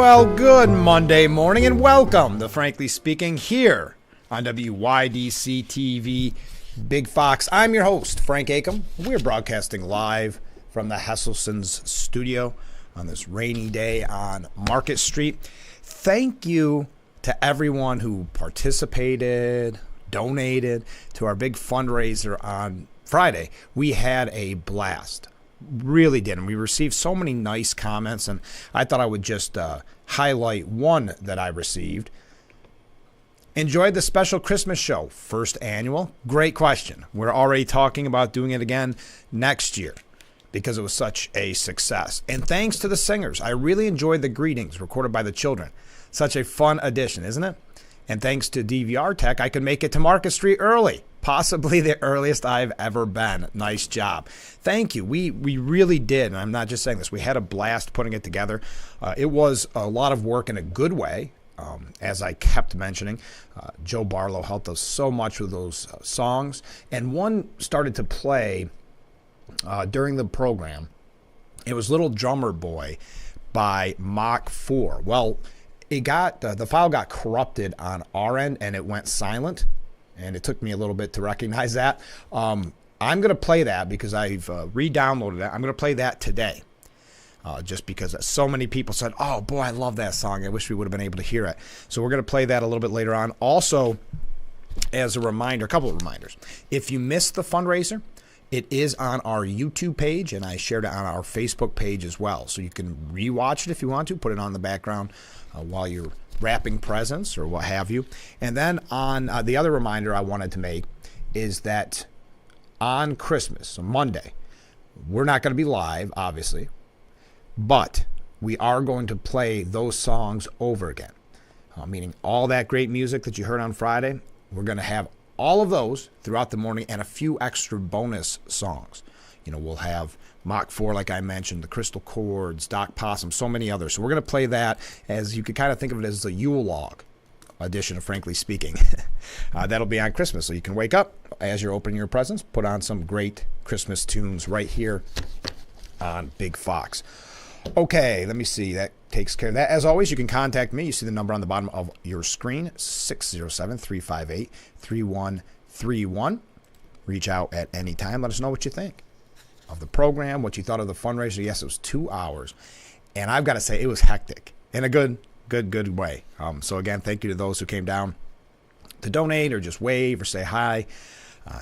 Well, good Monday morning and welcome to Frankly Speaking here on WYDC TV Big Fox. I'm your host, Frank Acom. We're broadcasting live from the Hesselson's studio on this rainy day on Market Street. Thank you to everyone who participated, donated to our big fundraiser on Friday. We had a blast. Really did. And we received so many nice comments, and I thought I would just highlight one that I received. Enjoyed the special Christmas show, first annual. Great question. We're already talking about doing it again next year because it was such a success. And thanks to the singers. I really enjoyed the greetings recorded by the children. Such a fun addition, isn't it? And thanks to DVR Tech, I could make it to Market Street early. Possibly the earliest I've ever been. Nice job. Thank you. We really did. And I'm not just saying this. We had a blast putting it together. It was a lot of work in a good way. As I kept mentioning, Joe Barlow helped us so much with those songs. And one started to play during the program. It was Little Drummer Boy by Mach 4. Well, it got the file got corrupted on our end and it went silent. And it took me a little bit to recognize that. I'm going to play that because I've re-downloaded it. I'm going to play that today. Just because so many people said, oh, boy, I love that song. I wish we would have been able to hear it. So we're going to play that a little bit later on. Also, as a reminder, a couple of reminders. If you missed the fundraiser, it is on our YouTube page, and I shared it on our Facebook page as well. So you can rewatch it if you want to, put it on the background while you're wrapping presents or what have you. And then on the other reminder I wanted to make is that on Christmas, so Monday, we're not going to be live, obviously, but we are going to play those songs over again, meaning all that great music that you heard on Friday. We're going to have all of those throughout the morning and a few extra bonus songs. You know, we'll have Mach 4, like I mentioned, the Crystal Chords, Doc Possum, so many others. So we're going to play that as you could kind of think of it as the Yule log edition of Frankly Speaking. That'll be on Christmas. So you can wake up as you're opening your presents, put on some great Christmas tunes right here on Big Fox. Okay, let me see. That takes care of that. As always, you can contact me. You see the number on the bottom of your screen, 607-358-3131. Reach out at any time. Let us know what you think of the program, what you thought of the fundraiser. Yes, it was 2 hours. And I've got to say, it was hectic in a good way. So again, thank you to those who came down to donate or just wave or say hi.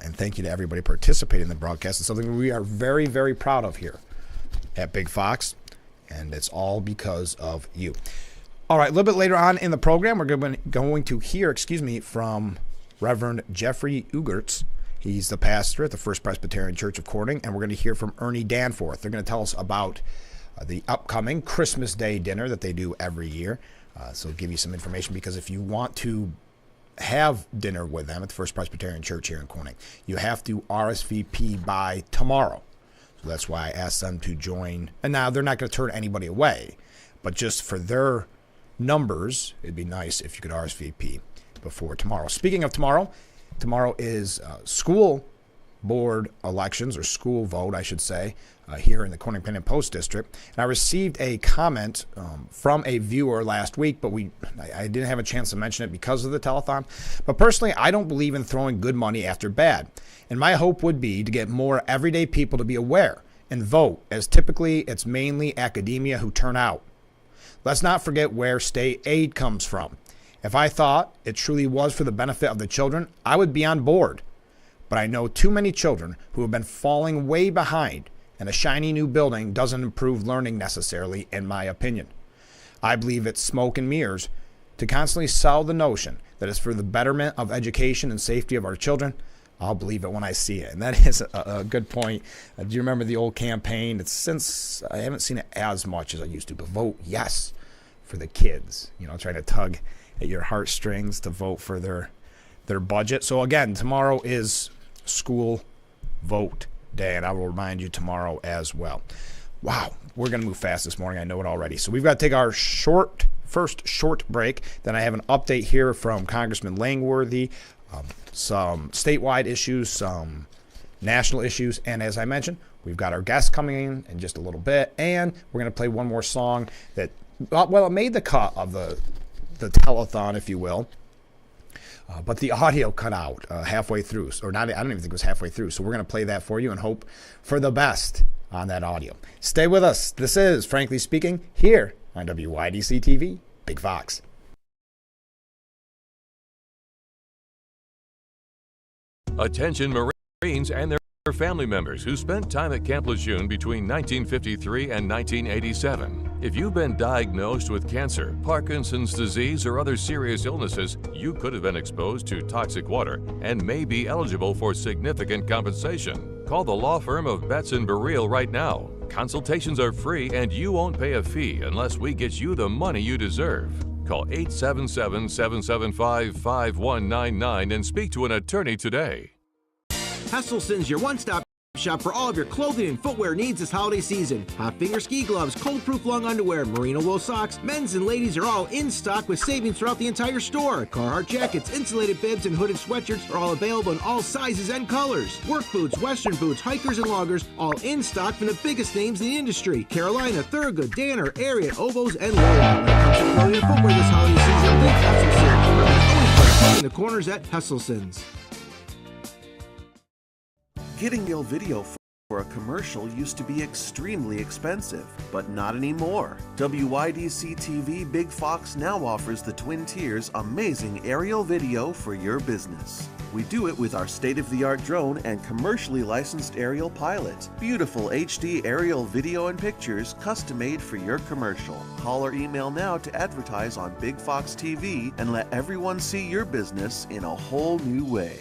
And thank you to everybody participating in the broadcast. It's something we are very, very proud of here at Big Fox. And it's all because of you. All right, a little bit later on in the program, we're going to hear, from Reverend Jeffrey Ugertz. He's the pastor at the First Presbyterian Church of Corning, and we're going to hear from Ernie Danforth. They're going to tell us about the upcoming Christmas Day dinner that they do every year. So give you some information, because if you want to have dinner with them at the First Presbyterian Church here in Corning, you have to RSVP by tomorrow. So that's why I asked them to join. And now they're not going to turn anybody away, but just for their numbers, it'd be nice if you could RSVP before tomorrow. Speaking of tomorrow is school board elections, or school vote, I should say, here in the Corning Pen and Post District. And I received a comment from a viewer last week, but I didn't have a chance to mention it because of the telethon. But personally, I don't believe in throwing good money after bad. And my hope would be to get more everyday people to be aware and vote, as typically it's mainly academia who turn out. Let's not forget where state aid comes from. If I thought it truly was for the benefit of the children, I would be on board. But I know too many children who have been falling way behind, and a shiny new building doesn't improve learning necessarily, in my opinion. I believe it's smoke and mirrors to constantly sell the notion that it's for the betterment of education and safety of our children. I'll believe it when I see it. And that is a good point. Do you remember the old campaign? It's since I haven't seen it as much as I used to, but vote yes for the kids. You know, trying to tug at your heartstrings to vote for their budget. So again, tomorrow is school vote day, and I will remind you tomorrow as well. Wow, we're going to move fast this morning. I know it already. So we've got to take our first short break. Then I have an update here from Congressman Langworthy. Some statewide issues, some national issues, and as I mentioned, we've got our guests coming in just a little bit, and we're going to play one more song that well, it made the cut of the telethon, if you will. But the audio cut out halfway through, or not. I don't even think it was halfway through. So we're going to play that for you and hope for the best on that audio. Stay with us. This is Frankly Speaking here on WYDC TV, Big Fox. Attention Marines and their family members who spent time at Camp Lejeune between 1953 and 1987. If you've been diagnosed with cancer, Parkinson's disease, or other serious illnesses, you could have been exposed to toxic water and may be eligible for significant compensation. Call the law firm of Betts & Burrell right now. Consultations are free and you won't pay a fee unless we get you the money you deserve. Call 877-775-5199 and speak to an attorney today. Hesselson's, your one-stop shop for all of your clothing and footwear needs this holiday season. Hot finger ski gloves, cold-proof long underwear, merino wool socks, men's and ladies are all in stock with savings throughout the entire store. Carhartt jackets, insulated bibs, and hooded sweatshirts are all available in all sizes and colors. Work boots, western boots, hikers, and loggers, all in stock from the biggest names in the industry. Carolina, Thurgood, Danner, Ariat, Ovos, and Lowell. When it comes to clothing and footwear this holiday season, think Hesselson's. Always in the corners at Hesselson's. Getting real video for a commercial used to be extremely expensive, but not anymore. WYDC TV Big Fox now offers the Twin Tiers amazing aerial video for your business. We do it with our state-of-the-art drone and commercially licensed aerial pilot. Beautiful HD aerial video and pictures custom-made for your commercial. Call or email now to advertise on Big Fox TV and let everyone see your business in a whole new way.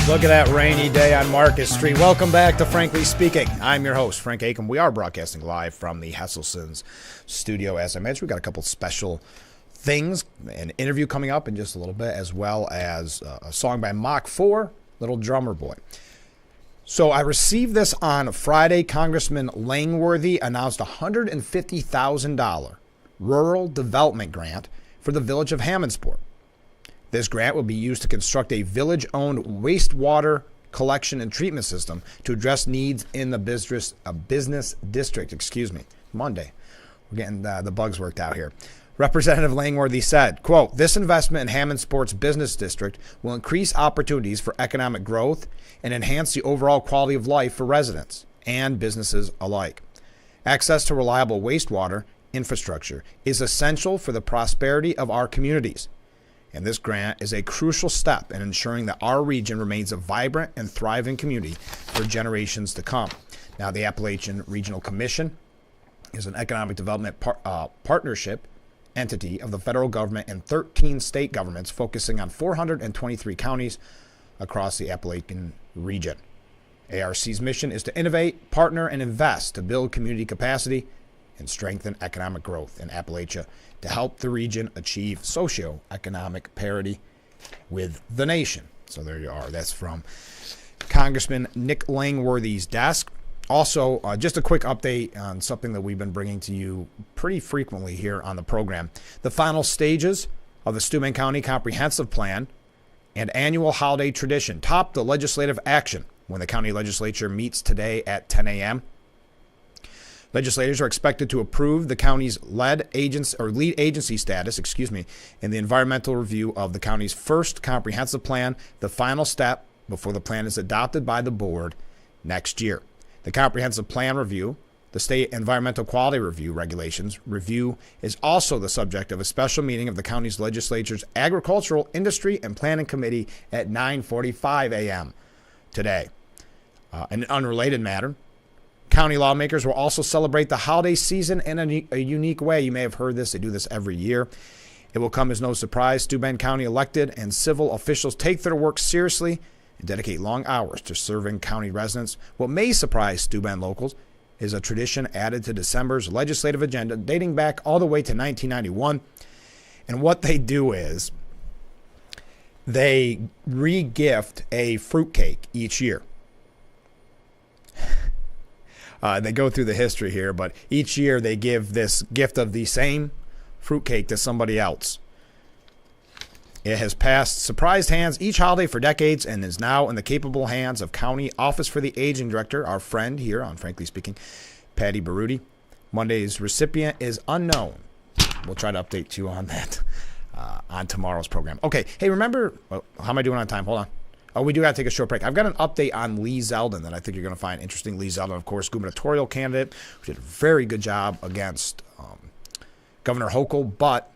Look at that rainy day on Market Street. Welcome back to Frankly Speaking. I'm your host, Frank Acom. We are broadcasting live from the Hesselson's studio. As I mentioned, we've got a couple special things, an interview coming up in just a little bit, as well as a song by Mach 4, Little Drummer Boy. So I received this on Friday. Congressman Langworthy announced a $150,000 rural development grant for the village of Hammondsport. This grant will be used to construct a village-owned wastewater collection and treatment system to address needs in the business district. Monday. We're getting the bugs worked out here. Representative Langworthy said, quote, "This investment in Hammondsport's business district will increase opportunities for economic growth and enhance the overall quality of life for residents and businesses alike. Access to reliable wastewater infrastructure is essential for the prosperity of our communities. And this grant is a crucial step in ensuring that our region remains a vibrant and thriving community for generations to come." Now, the Appalachian Regional Commission is an economic development partnership entity of the federal government and 13 state governments focusing on 423 counties across the Appalachian region. ARC's mission is to innovate, partner, and invest to build community capacity and strengthen economic growth in Appalachia to help the region achieve socioeconomic parity with the nation. So there you are. That's from Congressman Nick Langworthy's desk. Also, just a quick update on something that we've been bringing to you pretty frequently here on the program. The final stages of the Steuben County Comprehensive Plan and annual holiday tradition top the legislative action when the county legislature meets today at 10 a.m. Legislators are expected to approve the county's lead agency status, in the environmental review of the county's first comprehensive plan, the final step before the plan is adopted by the board next year. The comprehensive plan review, the state environmental quality review regulations review, is also the subject of a special meeting of the county's legislature's Agricultural, Industry, and Planning Committee at 9:45 a.m. today. In an unrelated matter, county lawmakers will also celebrate the holiday season in a unique way. You may have heard this. They do this every year. It will come as no surprise. Steuben County elected and civil officials take their work seriously and dedicate long hours to serving county residents. What may surprise Steuben locals is a tradition added to December's legislative agenda dating back all the way to 1991. And what they do is they re-gift a fruitcake each year. They go through the history here, but each year they give this gift of the same fruitcake to somebody else. It has passed surprised hands each holiday for decades and is now in the capable hands of County Office for the Aging Director, our friend here on Frankly Speaking, Patty Baruti. Monday's recipient is unknown. We'll try to update you on that on tomorrow's program. Okay, hey, remember, how am I doing on time? Hold on. Oh, we do got to take a short break. I've got an update on Lee Zeldin that I think you're going to find interesting. Lee Zeldin, of course, gubernatorial candidate, who did a very good job against Governor Hochul, but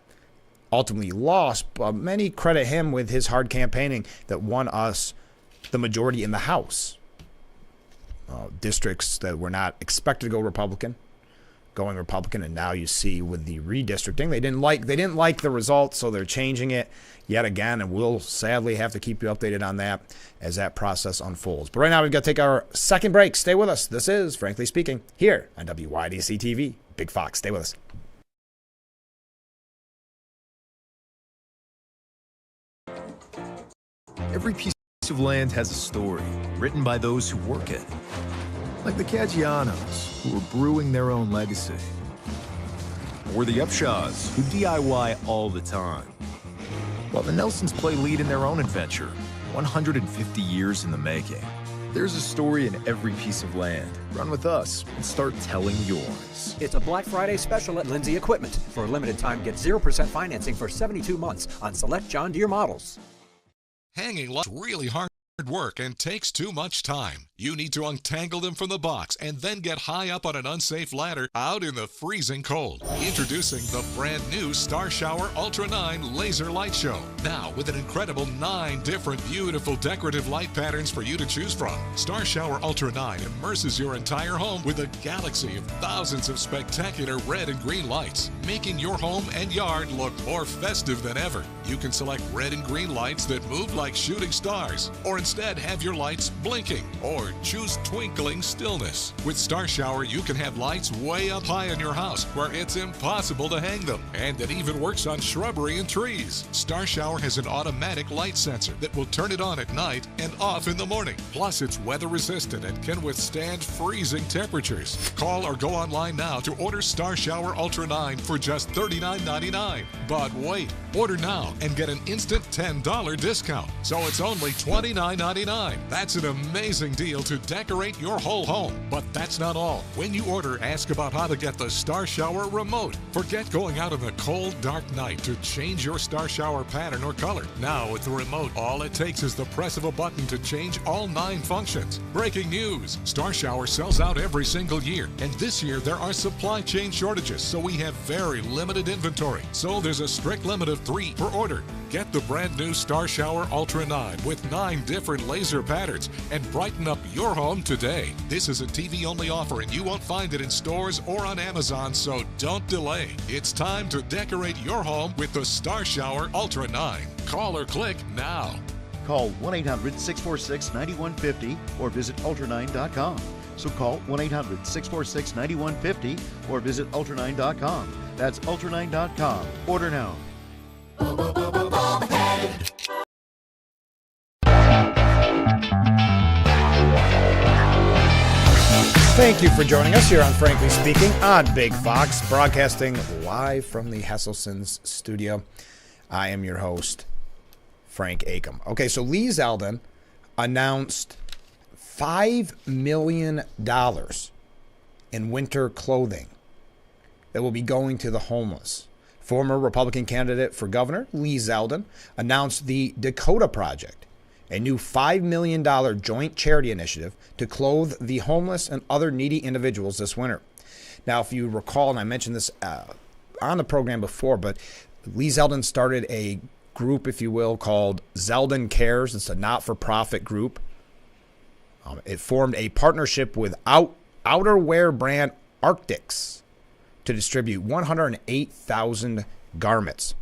ultimately lost. But many credit him with his hard campaigning that won us the majority in the House. Districts that were not expected to go Republican, going Republican, and now you see with the redistricting, they didn't like the results, so they're changing it yet again, and we'll sadly have to keep you updated on that as that process unfolds. But right now we've got to take our second break. Stay with us. This is Frankly Speaking here on WYDC TV. Big Fox, stay with us. Every piece of land has a story written by those who work it. Like the Caggianos, who are brewing their own legacy. Or the Upshaws, who DIY all the time. While the Nelsons play lead in their own adventure, 150 years in the making. There's a story in every piece of land. Run with us and start telling yours. It's a Black Friday special at Lindsay Equipment. For a limited time, get 0% financing for 72 months on select John Deere models. Hanging lights really hard work and takes too much time. You need to untangle them from the box and then get high up on an unsafe ladder out in the freezing cold. Introducing the brand new Star Shower Ultra 9 Laser Light Show. Now with an incredible 9 different beautiful decorative light patterns for you to choose from. Star Shower Ultra 9 immerses your entire home with a galaxy of thousands of spectacular red and green lights, making your home and yard look more festive than ever. You can select red and green lights that move like shooting stars, or instead have your lights blinking, or choose twinkling stillness. With Star Shower, you can have lights way up high in your house where it's impossible to hang them, and it even works on shrubbery and trees. Star Shower has an automatic light sensor that will turn it on at night and off in the morning. Plus, it's weather resistant and can withstand freezing temperatures. Call or go online now to order Star Shower Ultra 9 for just $39.99. But wait, order now and get an instant $10 discount. So it's only $29.99. That's an amazing deal to decorate your whole home. But that's not all. When you order, ask about how to get the Star Shower remote. Forget going out in the cold, dark night to change your Star Shower pattern or color. Now with the remote, all it takes is the press of a button to change all 9 functions. Breaking news! Star Shower sells out every single year, and this year there are supply chain shortages, so we have very limited inventory. So there's a strict limit of 3 per order. Get the brand new Star Shower Ultra 9 with 9 different laser patterns and brighten up your home today. This is a TV-only offer and you won't find it in stores or on Amazon, so don't delay. It's time to decorate your home with the Star Shower Ultra 9. Call or click now. Call 1-800-646-9150 or visit ultra9.com. So call 1-800-646-9150 or visit ultra9.com. That's ultra9.com. Order now. Thank you for joining us here on Frankly Speaking on Big Fox, broadcasting live from the Hesselson's studio. I am your host, Frank Acom. Okay, so Lee Zeldin announced $5 million in winter clothing that will be going to the homeless. Former Republican candidate for governor, Lee Zeldin, announced the Dakota Project, a new $5 million joint charity initiative to clothe the homeless and other needy individuals this winter. Now, if you recall, and I mentioned this on the program before, but Lee Zeldin started a group, if you will, called Zeldin Cares. It's a not-for-profit group. It formed a partnership with outerwear brand Arctics to distribute 108,000 garments.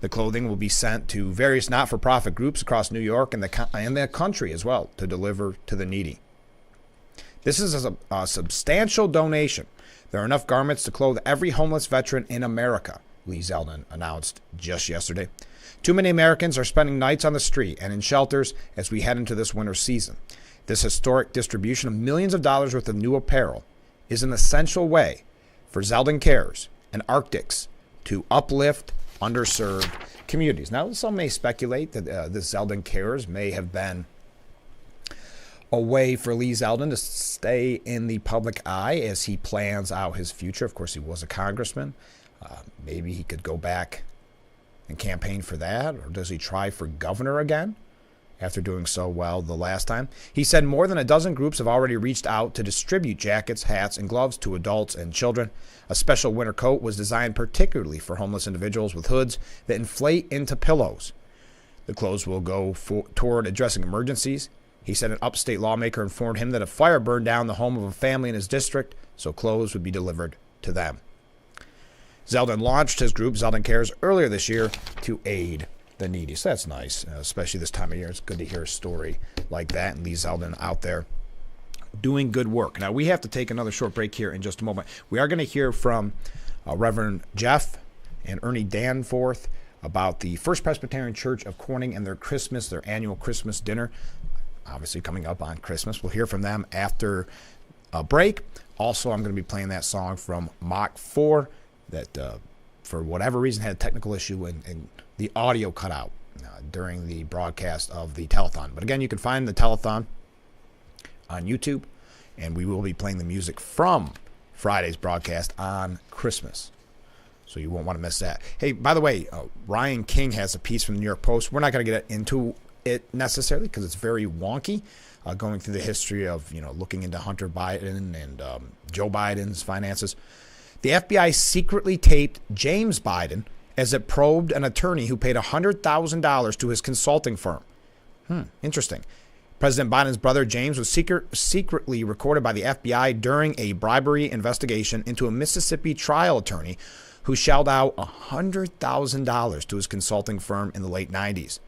The clothing will be sent to various not-for-profit groups across New York and the country as well to deliver to the needy. This is a substantial donation. There are enough garments to clothe every homeless veteran in America, Lee Zeldin announced just yesterday. Too many Americans are spending nights on the street and in shelters as we head into this winter season. This historic distribution of millions of dollars worth of new apparel is an essential way for Zeldin Cares and Arctics to uplift underserved communities. Now, some may speculate that the Zeldin Cares may have been a way for Lee Zeldin to stay in the public eye as he plans out his future. Of course, he was a congressman. Maybe he could go back and campaign for that, or does he try for governor again after doing so well the last time? He said more than a dozen groups have already reached out to distribute jackets, hats, and gloves to adults and children. A special winter coat was designed particularly for homeless individuals with hoods that inflate into pillows. The clothes will go toward addressing emergencies. He said an upstate lawmaker informed him that a fire burned down the home of a family in his district, so clothes would be delivered to them. Zeldin launched his group, Zeldin Cares, earlier this year to aid the needy. So that's nice, especially this time of year. It's good to hear a story like that, and Lee Zeldin out there doing good work. Now, we have to take another short break here in just a moment. We are going to hear from Reverend Jeff and Ernie Danforth about the First Presbyterian Church of Corning and their annual Christmas dinner, obviously coming up on Christmas. We'll hear from them after a break. Also, I'm going to be playing that song from Mach 4 that, for whatever reason, had a technical issue and the audio cut out during the broadcast of the telethon. But again, you can find the telethon on YouTube, and we will be playing the music from Friday's broadcast on Christmas. So you won't want to miss that. Hey, by the way, Ryan King has a piece from the New York Post. We're not going to get into it necessarily because it's very wonky, going through the history of, looking into Hunter Biden and Joe Biden's finances. The FBI secretly taped James Biden as it probed an attorney who paid $100,000 to his consulting firm. Interesting. President Biden's brother James was secretly recorded by the FBI during a bribery investigation into a Mississippi trial attorney who shelled out $100,000 to his consulting firm in the late 90s.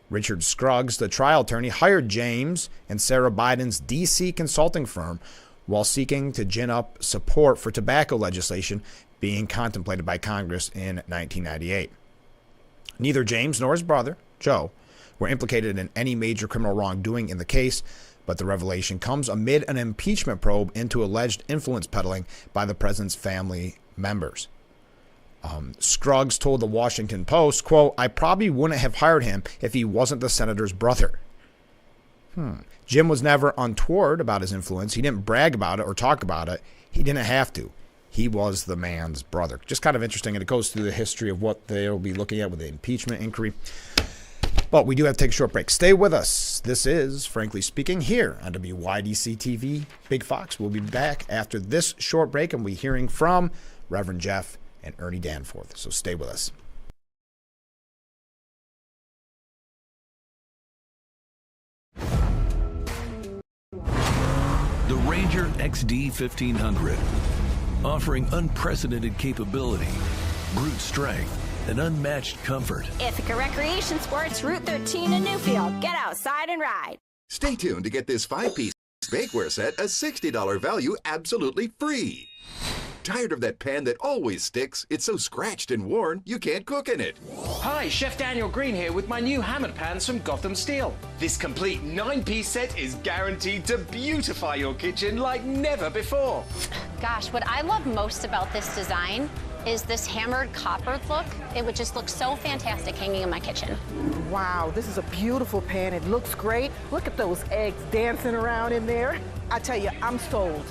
Richard Scruggs, the trial attorney, hired James and Sarah Biden's D.C. consulting firm while seeking to gin up support for tobacco legislation being contemplated by Congress in 1998. Neither James nor his brother, Joe, were implicated in any major criminal wrongdoing in the case, but the revelation comes amid an impeachment probe into alleged influence peddling by the president's family members. Scruggs told the Washington Post, quote, "I probably wouldn't have hired him if he wasn't the senator's brother." Jim was never untoward about his influence. He didn't brag about it or talk about it. He didn't have to. He was the man's brother. Just kind of interesting, and it goes through the history of what they'll be looking at with the impeachment inquiry. But we do have to take a short break. Stay with us. This is Frankly Speaking here on WYDC TV. Big Fox. We'll be back after this short break, and we'll be hearing from Reverend Jeff and Ernie Danforth. So stay with us. The Ranger XD 1500, offering unprecedented capability, brute strength, and unmatched comfort. Ithaca Recreation Sports, Route 13 in Newfield. Get outside and ride. Stay tuned to get this 5-piece bakeware set, a $60 value, absolutely free. Tired of that pan that always sticks? It's so scratched and worn, you can't cook in it. Hi, Chef Daniel Green here with my new hammered pans from Gotham Steel. This complete 9-piece set is guaranteed to beautify your kitchen like never before. Gosh, what I love most about this design is this hammered copper look. It would just look so fantastic hanging in my kitchen. Wow, this is a beautiful pan. It looks great. Look at those eggs dancing around in there. I tell you, I'm sold.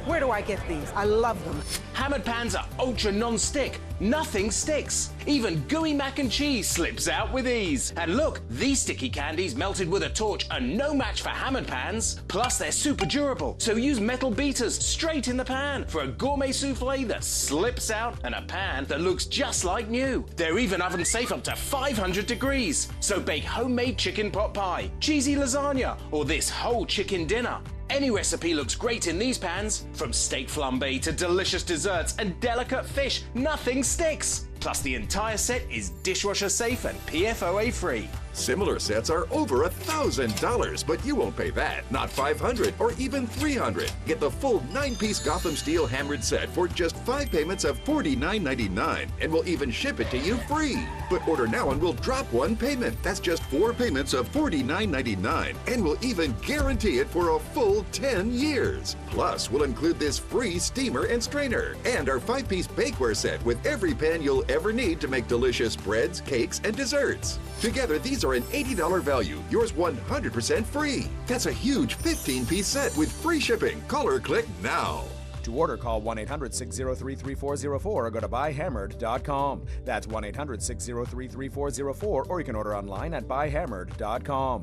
Where do I get these? I love them. Hammered pans are ultra non-stick. Nothing sticks. Even gooey mac and cheese slips out with ease. And look, these sticky candies melted with a torch are no match for hammered pans. Plus, they're super durable, so use metal beaters straight in the pan for a gourmet souffle that slips out and a pan that looks just like new. They're even oven safe up to 500 degrees. So bake homemade chicken pot pie, cheesy lasagna, or this whole chicken dinner. Any recipe looks great in these pans. From steak flambe to delicious desserts and delicate fish, nothing sticks. Plus, the entire set is dishwasher safe and PFOA free. Similar sets are over $1,000, but you won't pay that. Not $500 or even $300. Get the full 9-piece Gotham Steel hammered set for just 5 payments of $49.99, and we'll even ship it to you free. But order now and we'll drop 1 payment. That's just 4 payments of $49.99, and we'll even guarantee it for a full 10 years. Plus, we'll include this free steamer and strainer, and our 5-piece bakeware set with every pan you'll ever need to make delicious breads, cakes, and desserts. Together, these are an $80 value, yours 100% free. That's a huge 15-piece set with free shipping. Call or click now. To order, call 1-800-603-3404 or go to buyhammered.com. That's 1-800-603-3404, or you can order online at buyhammered.com.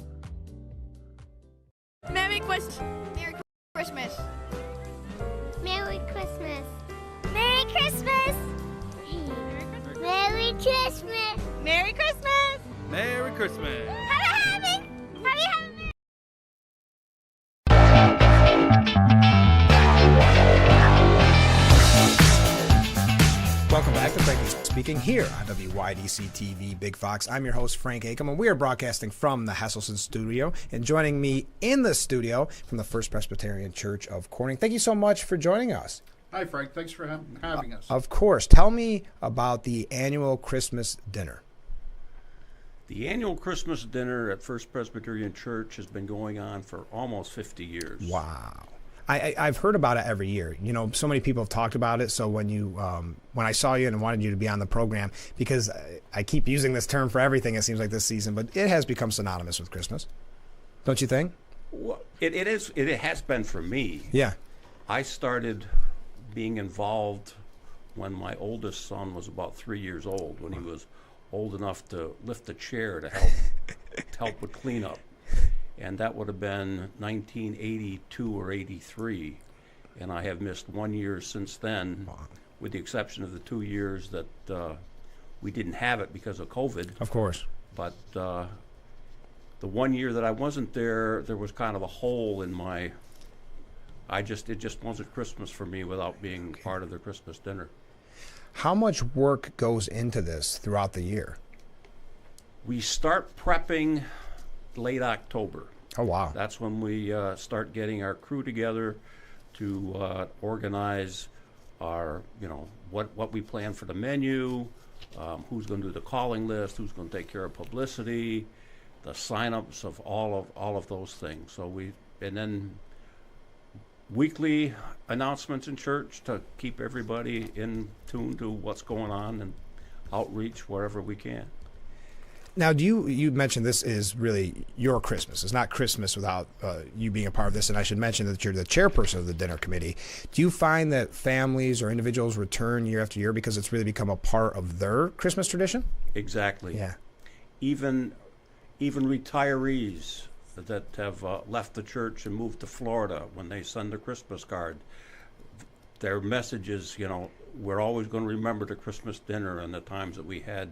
Merry Christmas. Merry Christmas. Merry Christmas. Merry Christmas. Merry Christmas. Merry Christmas. Merry Christmas. Happy Welcome back to Frankly Speaking here on WYDC TV Big Fox. I'm your host, Frank Acom, and we are broadcasting from the Hesselson studio. And joining me in the studio from the First Presbyterian Church of Corning. Thank you so much for joining us. Hi, Frank. Thanks for having us. Of course. Tell me about the annual Christmas dinner. The annual Christmas dinner at First Presbyterian Church has been going on for almost 50 years. Wow. I've heard about it every year. You know, so many people have talked about it. So when you, when I saw you and wanted you to be on the program, because I keep using this term for everything, it seems like this season, but it has become synonymous with Christmas. Don't you think? Well, it is. It has been for me. Yeah. I started being involved when my oldest son was about 3 years old, when he was old enough to lift a chair to help with cleanup. And that would have been 1982 or 83. And I have missed 1 year since then, with the exception of the 2 years that we didn't have it because of COVID. Of course. But the 1 year that I wasn't there, there was kind of a hole in my, it just wasn't Christmas for me without being part of the Christmas dinner. How much work goes into this throughout the year? We start prepping late October. Oh, wow. That's when we start getting our crew together to organize our, what we plan for the menu, who's going to do the calling list, who's going to take care of publicity, the sign-ups of all of those things. And then weekly announcements in church to keep everybody in tune to what's going on and outreach wherever we can. Now, you mentioned this is really your Christmas. It's not Christmas without you being a part of this, and I should mention that you're the chairperson of the dinner committee. Do you find that families or individuals return year after year because it's really become a part of their Christmas tradition? Exactly. Yeah. Even retirees that have left the church and moved to Florida, when they send a Christmas card, their message is, we're always going to remember the Christmas dinner and the times that we had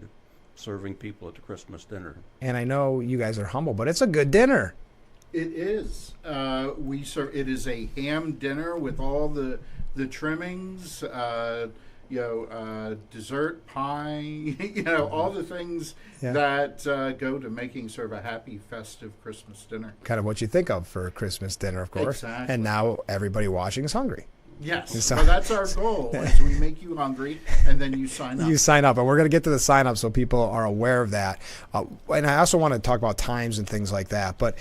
serving people at the Christmas dinner. And I know you guys are humble, but it's a good dinner. It is. We serve. It is a ham dinner with all the trimmings. Dessert, pie. All the things that go to making sort of a happy, festive Christmas dinner. Kind of what you think of for a Christmas dinner, of course. Exactly. And now everybody watching is hungry. Yes, So well, that's our goal, is we make you hungry, and then you sign up. You sign up, and we're going to get to the sign up so people are aware of that. And I also want to talk about times and things like that, but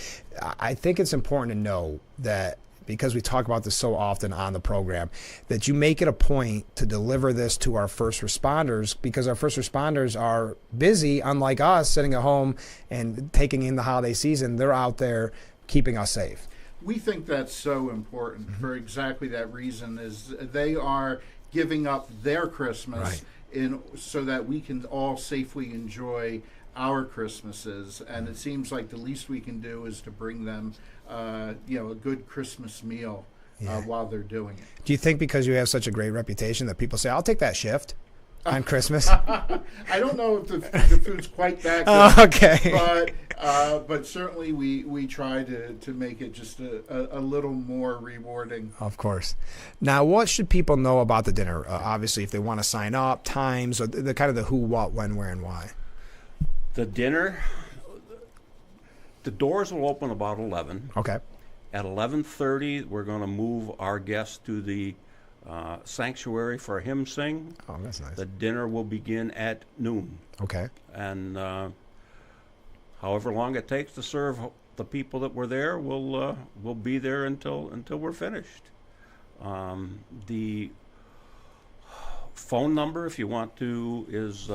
I think it's important to know that, because we talk about this so often on the program, that you make it a point to deliver this to our first responders, because our first responders are busy, unlike us, sitting at home and taking in the holiday season. They're out there keeping us safe. We think that's so important for exactly that reason, is they are giving up their Christmas so that we can all safely enjoy our Christmases. And it seems like the least we can do is to bring them a good Christmas meal while they're doing it. Do you think because you have such a great reputation that people say, I'll take that shift on Christmas? I don't know if the food's quite that good. Okay. But certainly we try to make it just a little more rewarding. Of course. Now, what should people know about the dinner? Obviously, if they want to sign up, times, or the kind of the who, what, when, where, and why. The dinner, the doors will open about 11. Okay. At 11:30, we're going to move our guests to the sanctuary for a hymn sing. Oh, that's nice. The dinner will begin at noon. Okay. And however long it takes to serve the people that were there, we'll be there until we're finished. The phone number, if you want to, is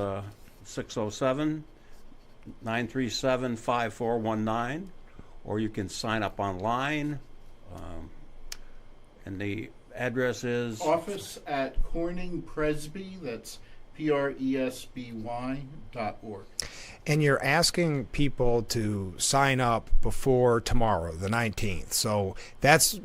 607-937-5419, or you can sign up online. And the address is Office at Corning Presby, that's PRESBY.org. And you're asking people to sign up before tomorrow, the 19th. So that's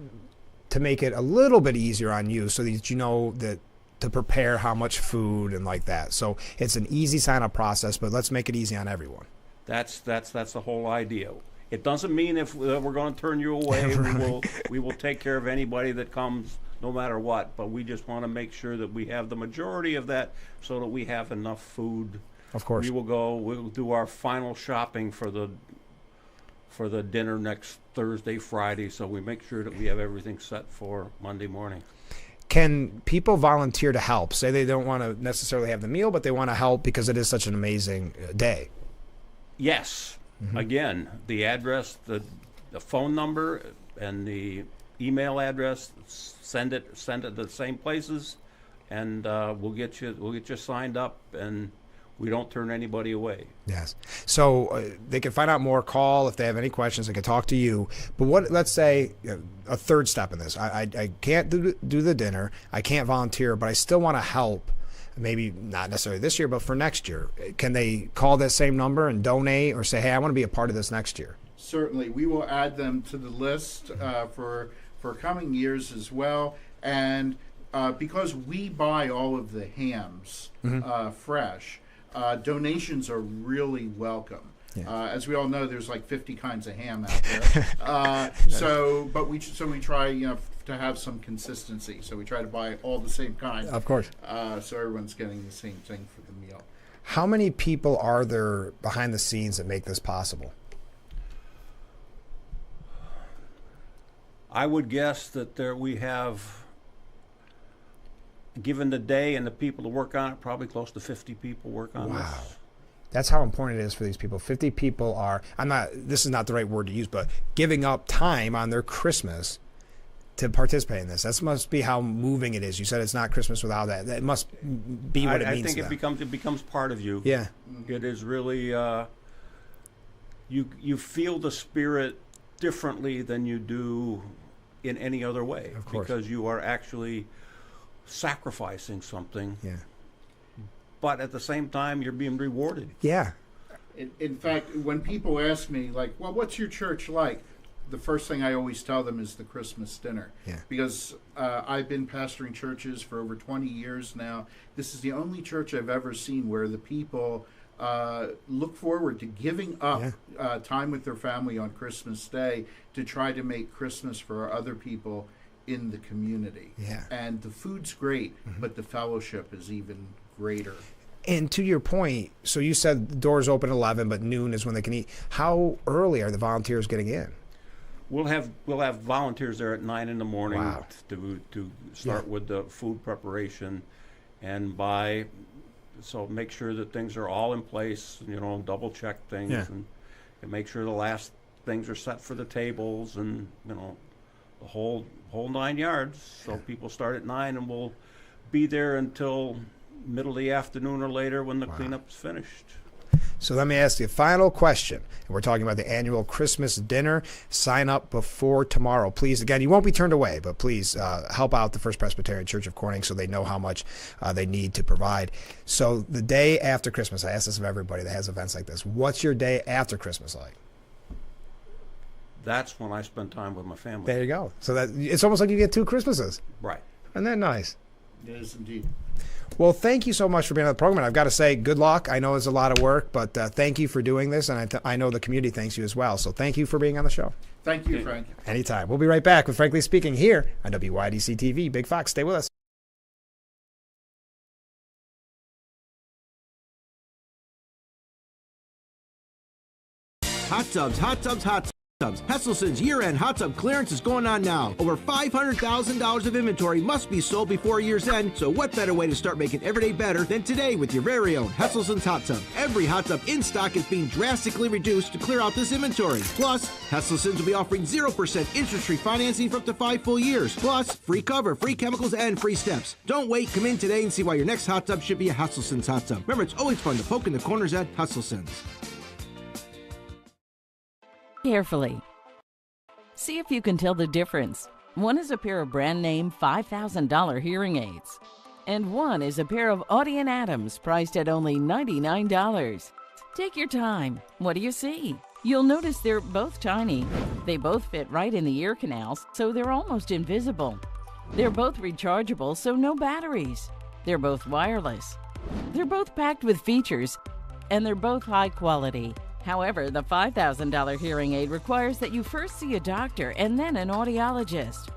to make it a little bit easier on you so that you know that to prepare how much food and like that. So it's an easy sign-up process, but let's make it easy on everyone. That's the whole idea. It doesn't mean if we're going to turn you away. We will take care of anybody that comes, no matter what. But we just want to make sure that we have the majority of that, so that we have enough food. Of course. We'll do our final shopping for the dinner next Thursday, Friday. So we make sure that we have everything set for Monday morning. Can people volunteer to help? Say they don't want to necessarily have the meal, but they want to help because it is such an amazing day. Yes. Again, the address, the phone number, and the email address. Send it to the same places, and we'll get you signed up, and we don't turn anybody away. Yes. So they can find out more. Call if they have any questions. They can talk to you. But let's say a third step in this. I can't do the dinner. I can't volunteer, but I still want to help. Maybe not necessarily this year, but for next year. Can they call that same number and donate, or say, hey, I want to be a part of this next year? Certainly. We will add them to the list for coming years as well. And because we buy all of the hams fresh, donations are really welcome. Yeah. As we all know, there's like 50 kinds of ham out there. So we try, to have some consistency. So we try to buy all the same kind. Of course. So everyone's getting the same thing for the meal. How many people are there behind the scenes that make this possible? I would guess that we have, given the day and the people to work on it, probably close to 50 people work on this. Wow. That's how important it is for these people. 50 people are, this is not the right word to use, but giving up time on their Christmas to participate in this. That must be how moving it is. You said it's not Christmas without that. That must be what it means. I think it becomes part of you. Yeah. It is really, you feel the spirit differently than you do in any other way. Of course. Because you are actually sacrificing something. Yeah. But at the same time, you're being rewarded. Yeah. In fact, when people ask me, like, well, what's your church like? The first thing I always tell them is the Christmas dinner. Yeah. Because I've been pastoring churches for over 20 years now. This is the only church I've ever seen where the people look forward to giving up time with their family on Christmas Day to try to make Christmas for other people in the community. Yeah. And the food's great, but the fellowship is even greater. And to your point, so you said the doors open at 11, but noon is when they can eat. How early are the volunteers getting in? We'll have volunteers there at 9 in the morning. Wow. to start with the food preparation, and so make sure that things are all in place. Double check things and make sure the last things are set for the tables, and the whole 9 yards. So people start at 9, and we'll be there until middle of the afternoon or later when the cleanup is finished. So let me ask you a final question. And we're talking about the annual Christmas dinner. Sign up before tomorrow. Please, again, you won't be turned away, but please help out the First Presbyterian Church of Corning so they know how much they need to provide. So the day after Christmas, I ask this of everybody that has events like this, what's your day after Christmas like? That's when I spend time with my family. There you go. So that it's almost like you get 2 Christmases. Right. Isn't that nice? It is indeed. Well, thank you so much for being on the program. I've got to say, good luck. I know it's a lot of work, but thank you for doing this, and I know the community thanks you as well. So thank you for being on the show. Thank you, Frank. Anytime. We'll be right back with Frankly Speaking here on WYDC TV. Big Fox, stay with us. Hot tubs, hot tubs, hot tubs. tubs. Hesselson's year-end hot tub clearance is going on now. Over $500,000 of inventory must be sold before year's end, so what better way to start making every day better than today with your very own Hesselson's hot tub? Every hot tub in stock is being drastically reduced to clear out this inventory. Plus, Hesselson's will be offering 0% interest-free financing for up to 5 full years. Plus, free cover, free chemicals, and free steps. Don't wait. Come in today and see why your next hot tub should be a Hesselson's hot tub. Remember, it's always fun to poke in the corners at Hesselson's. Carefully. See if you can tell the difference. One is a pair of brand name $5,000 hearing aids, and one is a pair of Audien Adams priced at only $99. Take your time. What do you see? You'll notice they're both tiny. They both fit right in the ear canals, so they're almost invisible. They're both rechargeable, so no batteries. They're both wireless. They're both packed with features, and they're both high quality. However, the $5,000 hearing aid requires that you first see a doctor and then an audiologist.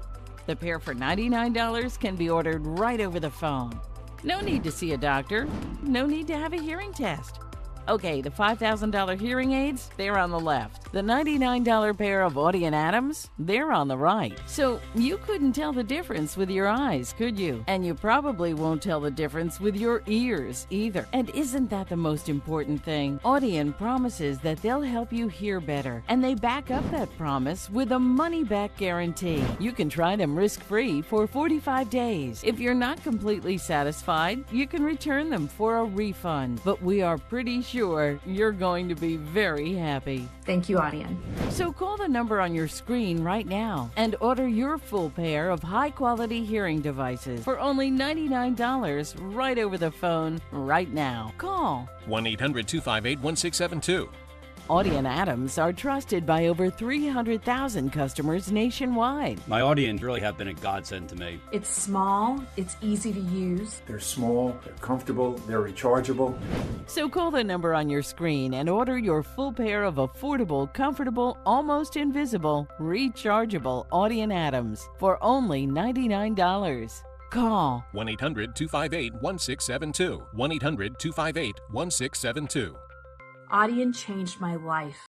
The pair for $99 can be ordered right over the phone. No need to see a doctor. No need to have a hearing test. Okay, the $5,000 hearing aids, they're on the left. The $99 pair of Audien Adams, they're on the right. So you couldn't tell the difference with your eyes, could you? And you probably won't tell the difference with your ears either. And isn't that the most important thing? Audien promises that they'll help you hear better, and they back up that promise with a money-back guarantee. You can try them risk-free for 45 days. If you're not completely satisfied, you can return them for a refund. But we are pretty sure you're going to be very happy. Thank you, Audien. So call the number on your screen right now and order your full pair of high-quality hearing devices for only $99 right over the phone right now. Call 1-800-258-1672. Audien Adams are trusted by over 300,000 customers nationwide. My Audiens really have been a godsend to me. It's small, it's easy to use. They're small, they're comfortable, they're rechargeable. So call the number on your screen and order your full pair of affordable, comfortable, almost invisible, rechargeable Audien Adams for only $99. Call 1-800-258-1672. 1-800-258-1672. Audien changed my life.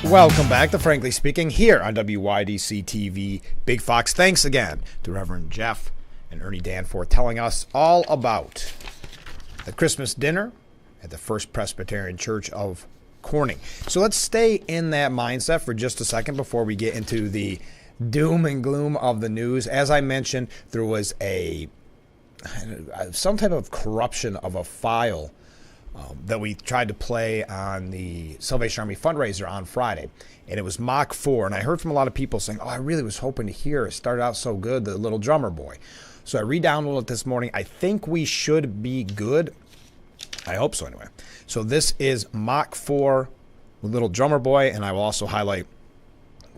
Welcome back to Frankly Speaking here on WYDC TV Big Fox. Thanks again to Reverend Jeff and Ernie Danforth telling us all about the Christmas dinner at the First Presbyterian Church of Corning. So let's stay in that mindset for just a second before we get into the doom and gloom of the news. As I mentioned, there was some type of corruption of a file that we tried to play on the Salvation Army fundraiser on Friday, and it was Mach 4. And I heard from a lot of people saying, "Oh, I really was hoping to hear it. Started out so good, the little drummer boy." So I re-downloaded it this morning. I think we should be good. I hope so anyway. So this is Mach 4 with Little Drummer Boy, and I will also highlight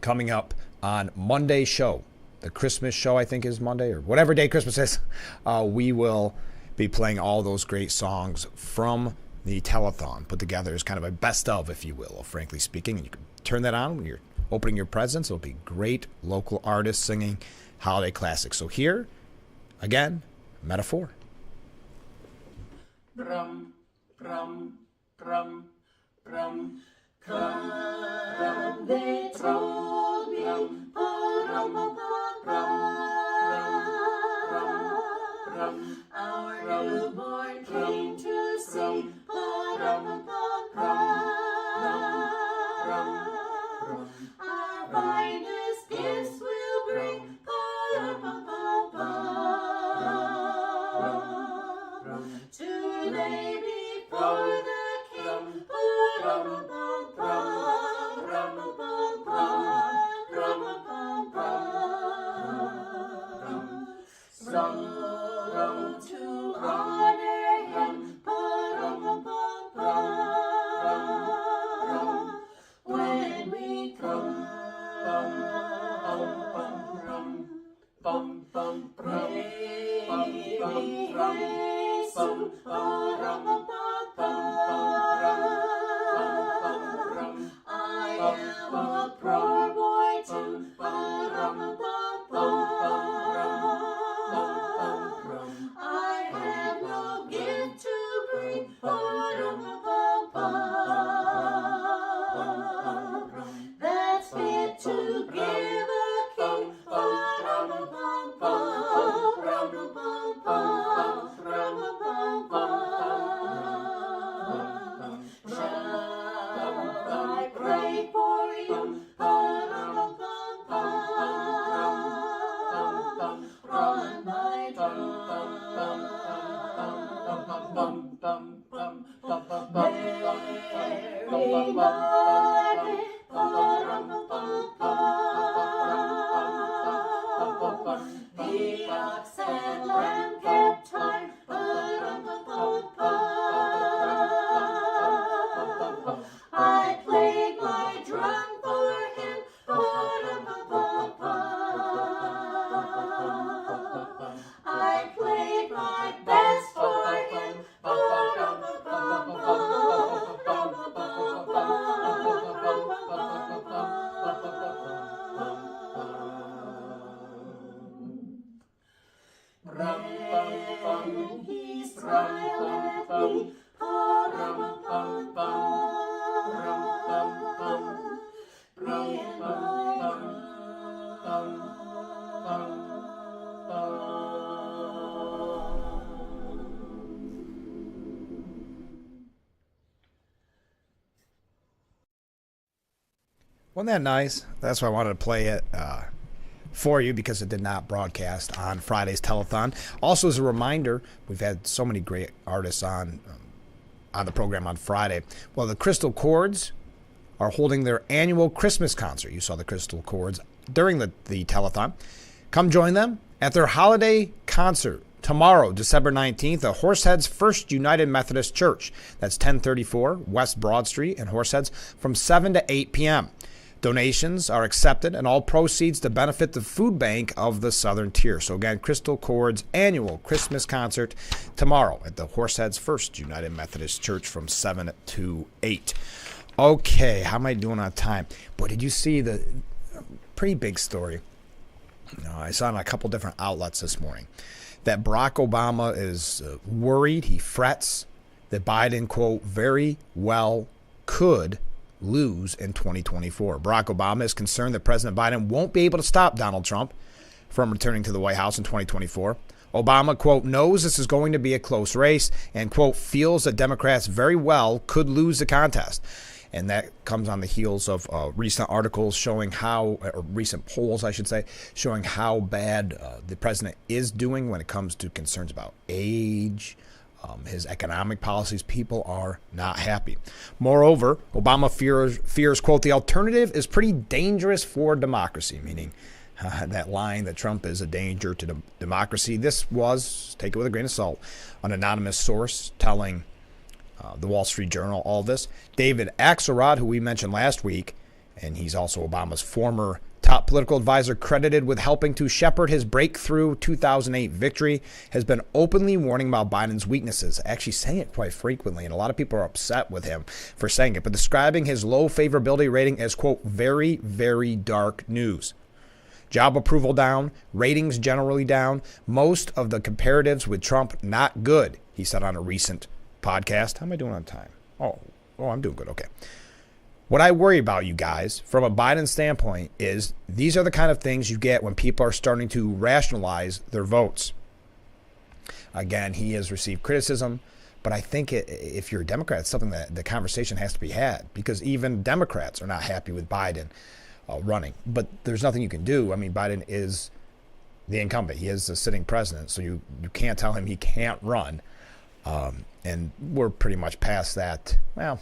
coming up on Monday's show, the Christmas show I think is Monday, or whatever day Christmas is, we will be playing all those great songs from the telethon put together as kind of a best of, if you will, Frankly Speaking. And you can turn that on when you're opening your presents. It'll be great local artists singing holiday classics. So here, again, Metaphor. Brum, brum, brum, brum. Come, they told me, brum, brum, our newborn came to sing, our finest gifts will bring, to lay before the King, so to honor him, The ox and lamb kept time. I played my drum for him. I played my best for him. Then he smiled at me. Wasn't that nice? That's why I wanted to play it for you, because it did not broadcast on Friday's telethon. Also, as a reminder, we've had so many great artists on the program on Friday. Well, the Crystal Chords are holding their annual Christmas concert. You saw the Crystal Chords during the telethon. Come join them at their holiday concert tomorrow, December 19th, at Horseheads First United Methodist Church. That's 1034 West Broad Street in Horseheads from 7 to 8 p.m. Donations are accepted, and all proceeds to benefit the food bank of the Southern Tier. So again, Crystal Chord's annual Christmas concert tomorrow at the Horseheads First United Methodist Church from 7 to 8. Okay, how am I doing on time? Boy, did you see the pretty big story? I saw it on a couple different outlets this morning that Barack Obama is worried, he frets that Biden, quote, very well could lose in 2024. Barack Obama is concerned that President Biden won't be able to stop Donald Trump from returning to the White House in 2024. Obama, quote, knows this is going to be a close race and, quote, feels that Democrats very well could lose the contest. And that comes on the heels of recent articles showing how, or recent polls, I should say, showing how bad the president is doing when it comes to concerns about age, his economic policies. People are not happy. Moreover, Obama fears, quote, the alternative is pretty dangerous for democracy, meaning that line that Trump is a danger to democracy. This was, take it with a grain of salt, an anonymous source telling the Wall Street Journal all this. David Axelrod, who we mentioned last week, and he's also Obama's former top political advisor credited with helping to shepherd his breakthrough 2008 victory, has been openly warning about Biden's weaknesses, actually saying it quite frequently, and a lot of people are upset with him for saying it, but describing his low favorability rating as, quote, very, very dark news. Job approval down, ratings generally down, most of the comparatives with Trump not good, he said on a recent podcast. How am I doing on time? Oh, I'm doing good. Okay. What I worry about, you guys, from a Biden standpoint, is these are the kind of things you get when people are starting to rationalize their votes. Again, he has received criticism, but I think if you're a Democrat, it's something that the conversation has to be had, because even Democrats are not happy with Biden running. But there's nothing you can do. I mean, Biden is the incumbent. He is the sitting president, so you can't tell him he can't run. And we're pretty much past that. Well,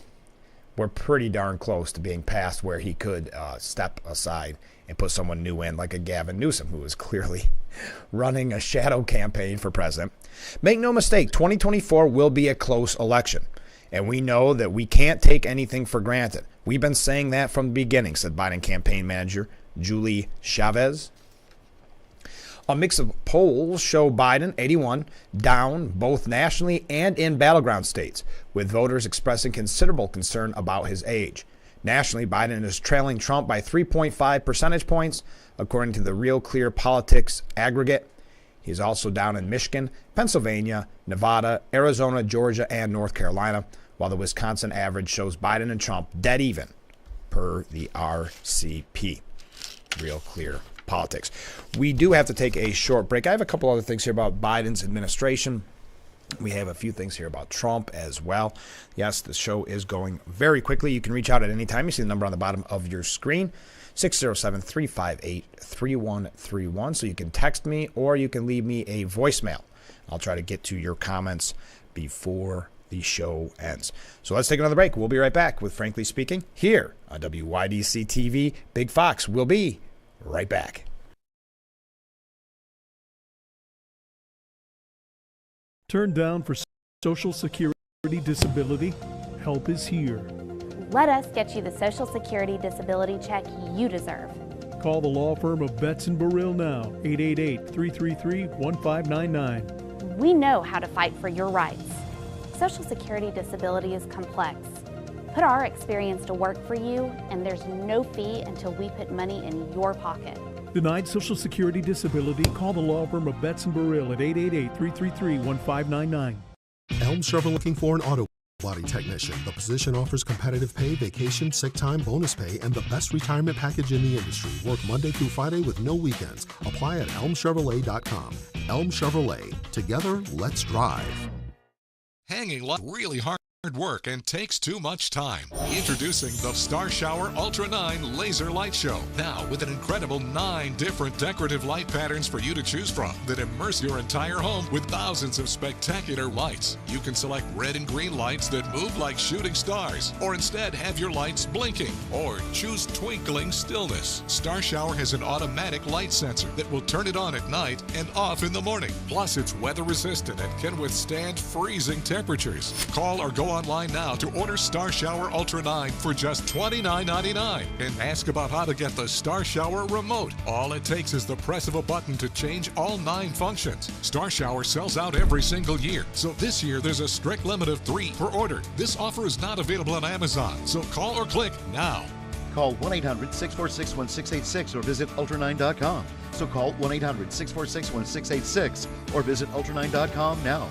we're pretty darn close to being past where he could step aside and put someone new in, like a Gavin Newsom, who is clearly running a shadow campaign for president. Make no mistake, 2024 will be a close election. And we know that we can't take anything for granted. We've been saying that from the beginning, said Biden campaign manager Julie Chavez. A mix of polls show Biden, 81, down both nationally and in battleground states, with voters expressing considerable concern about his age. Nationally, Biden is trailing Trump by 3.5 percentage points, according to the Real Clear Politics aggregate. He's also down in Michigan, Pennsylvania, Nevada, Arizona, Georgia, and North Carolina, while the Wisconsin average shows Biden and Trump dead even, per the RCP. Real Clear Politics. We do have to take a short break. I have a couple other things here about Biden's administration. We have a few things here about Trump as well. Yes, the show is going very quickly. You can reach out at any time. You see the number on the bottom of your screen, 607-358-3131. So you can text me or you can leave me a voicemail. I'll try to get to your comments before the show ends. So let's take another break. We'll be right back with Frankly Speaking here on WYDC TV. Big Fox will be right back. Turned down for Social Security disability? Help is here. Let us get you the Social Security disability check you deserve. Call the law firm of Betts & Burrill now, 888-333-1599. We know how to fight for your rights. Social Security disability is complex. Put our experience to work for you, and there's no fee until we put money in your pocket. Denied Social Security disability? Call the law firm of Betts & Burrill at 888-333-1599. Elm Chevrolet looking for an auto body technician. The position offers competitive pay, vacation, sick time, bonus pay, and the best retirement package in the industry. Work Monday through Friday with no weekends. Apply at elmchevrolet.com. Elm Chevrolet. Together, let's drive. Hanging lights really hard work and takes too much time. Introducing the Star Shower Ultra 9 Laser Light Show. Now with an incredible 9 different decorative light patterns for you to choose from that immerse your entire home with thousands of spectacular lights. You can select red and green lights that move like shooting stars, or instead have your lights blinking, or choose twinkling stillness. Star Shower has an automatic light sensor that will turn it on at night and off in the morning. Plus, it's weather resistant and can withstand freezing temperatures. Call or go online now to order Star Shower Ultra 9 for just $29.99 and ask about how to get the Star Shower remote. All it takes is the press of a button to change all 9 functions. Star Shower sells out every single year, so this year there's a strict limit of 3 per order. This offer is not available on Amazon, so call or click now. Call 1-800-646-1686 or visit ultra9.com. So call 1-800-646-1686 or visit ultra9.com now.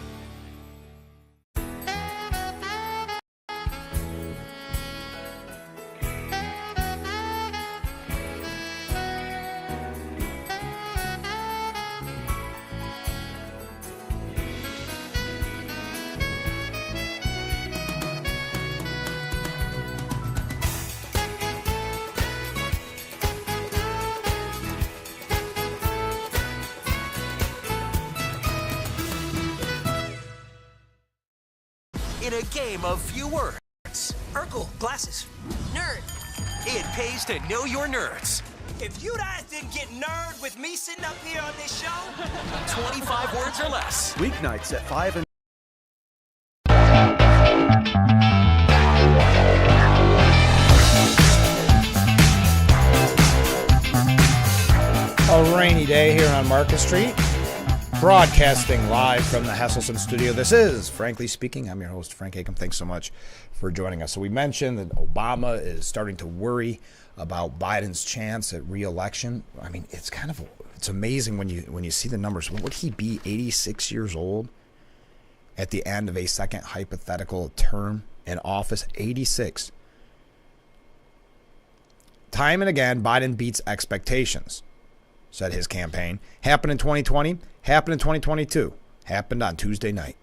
In a game of few words. Urkel, glasses. Nerd. It pays to know your nerds. If you guys didn't get nerd with me sitting up here on this show, 25 words or less. Weeknights at 5 and A rainy day here on Market Street. Broadcasting live from the Hesselson studio. This is Frankly Speaking. I'm your host, Frank Acom. Thanks so much for joining us. So we mentioned that Obama is starting to worry about Biden's chance at re-election. I mean, it's amazing when you see the numbers. Would he be 86 years old at the end of a second hypothetical term in office? 86. Time and again, Biden beats expectations, said his campaign. Happened in 2020, happened in 2022, happened on Tuesday night.